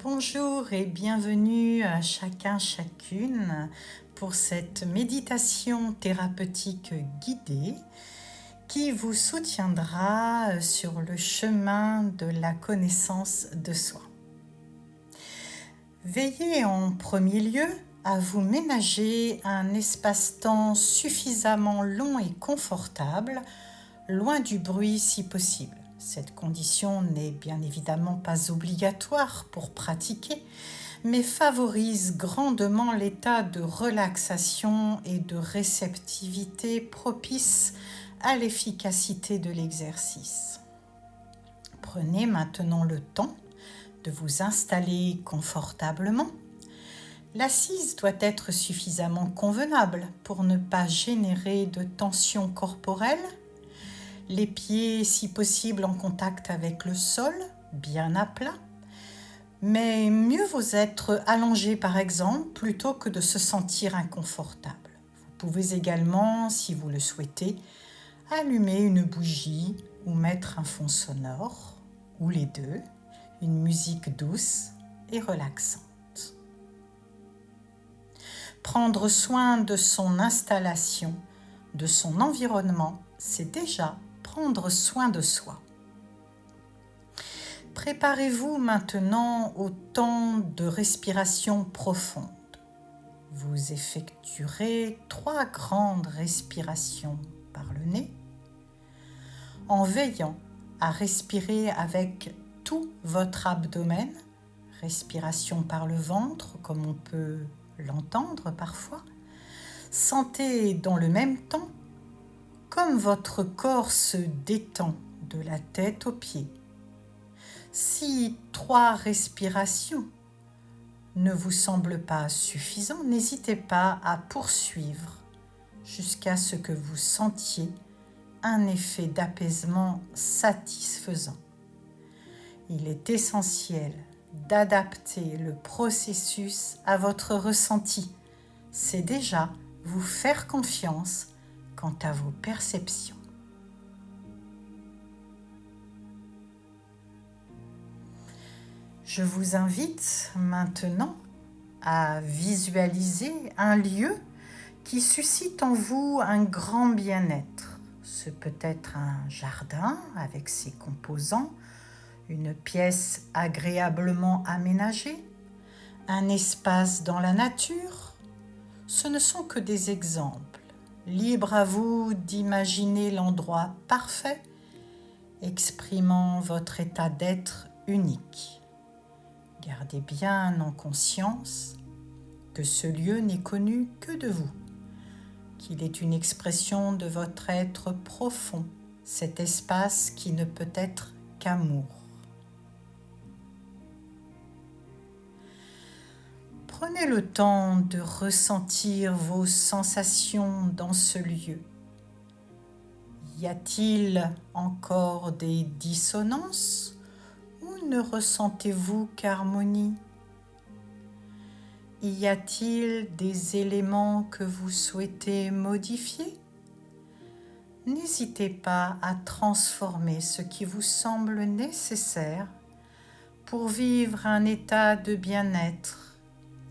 Bonjour et bienvenue à chacun, chacune pour cette méditation thérapeutique guidée qui vous soutiendra sur le chemin de la connaissance de soi. Veillez en premier lieu à vous ménager un espace-temps suffisamment long et confortable, loin du bruit si possible. Cette condition n'est bien évidemment pas obligatoire pour pratiquer, mais favorise grandement l'état de relaxation et de réceptivité propice à l'efficacité de l'exercice. Prenez maintenant le temps de vous installer confortablement. L'assise doit être suffisamment convenable pour ne pas générer de tension corporelle. Les pieds, si possible, en contact avec le sol, bien à plat. Mais mieux vaut être allongé, par exemple, plutôt que de se sentir inconfortable. Vous pouvez également, si vous le souhaitez, allumer une bougie ou mettre un fond sonore, ou les deux, une musique douce et relaxante. Prendre soin de son installation, de son environnement, c'est déjà prendre soin de soi. Préparez-vous maintenant au temps de respiration profonde. Vous effectuerez 3 grandes respirations par le nez, en veillant à respirer avec tout votre abdomen, respiration par le ventre comme on peut l'entendre parfois. Sentez dans le même temps comme votre corps se détend de la tête aux pieds. Si 3 respirations ne vous semblent pas suffisants, n'hésitez pas à poursuivre jusqu'à ce que vous sentiez un effet d'apaisement satisfaisant. Il est essentiel d'adapter le processus à votre ressenti. C'est déjà vous faire confiance quant à vos perceptions. Je vous invite maintenant à visualiser un lieu qui suscite en vous un grand bien-être. Ce peut être un jardin avec ses composants, une pièce agréablement aménagée, un espace dans la nature. Ce ne sont que des exemples. Libre à vous d'imaginer l'endroit parfait, exprimant votre état d'être unique. Gardez bien en conscience que ce lieu n'est connu que de vous, qu'il est une expression de votre être profond, cet espace qui ne peut être qu'amour. Prenez le temps de ressentir vos sensations dans ce lieu. Y a-t-il encore des dissonances ou ne ressentez-vous qu'harmonie? Y a-t-il des éléments que vous souhaitez modifier? N'hésitez pas à transformer ce qui vous semble nécessaire pour vivre un état de bien-être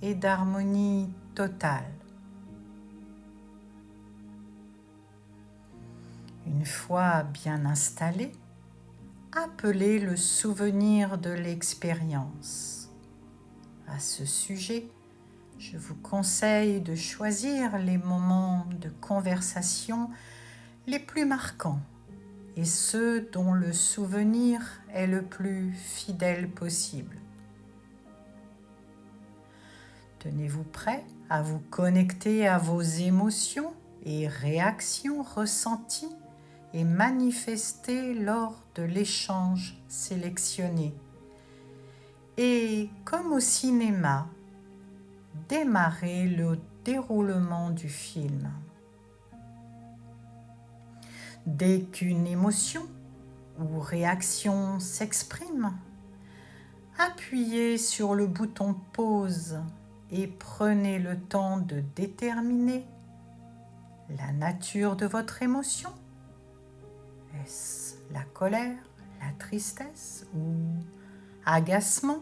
et d'harmonie totale. Une fois bien installé, appelez le souvenir de l'expérience. À ce sujet, je vous conseille de choisir les moments de conversation les plus marquants et ceux dont le souvenir est le plus fidèle possible. Tenez-vous prêt à vous connecter à vos émotions et réactions ressenties et manifestées lors de l'échange sélectionné. Et comme au cinéma, démarrez le déroulement du film. Dès qu'une émotion ou réaction s'exprime, appuyez sur le bouton pause et prenez le temps de déterminer la nature de votre émotion. Est-ce la colère, la tristesse ou agacement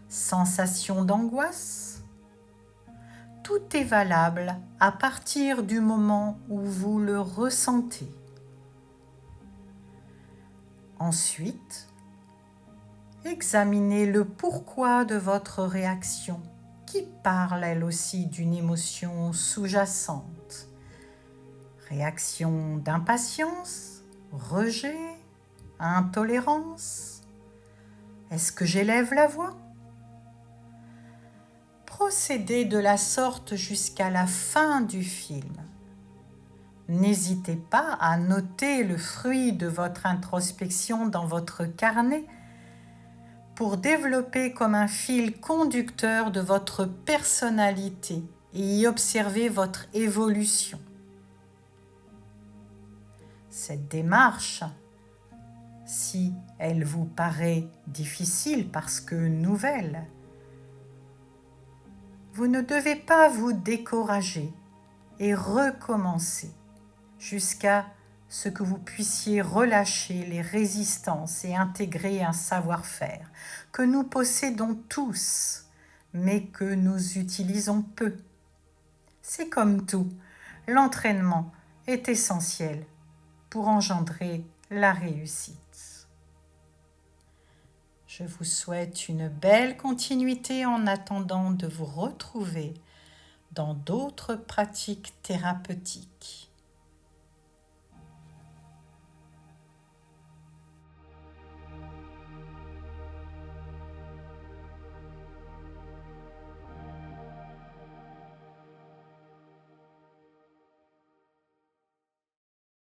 sensation d'angoisse? Tout est valable à partir du moment où vous le ressentez. Ensuite, examinez le pourquoi de votre réaction, qui parle elle aussi d'une émotion sous-jacente. Réaction d'impatience, rejet, intolérance? Est-ce que j'élève la voix? Procédez de la sorte jusqu'à la fin du film. N'hésitez pas à noter le fruit de votre introspection dans votre carnet pour développer comme un fil conducteur de votre personnalité et y observer votre évolution. Cette démarche, si elle vous paraît difficile parce que nouvelle, vous ne devez pas vous décourager et recommencer jusqu'à ce que vous puissiez relâcher les résistances et intégrer un savoir-faire que nous possédons tous, mais que nous utilisons peu. C'est comme tout, l'entraînement est essentiel pour engendrer la réussite. Je vous souhaite une belle continuité en attendant de vous retrouver dans d'autres pratiques thérapeutiques.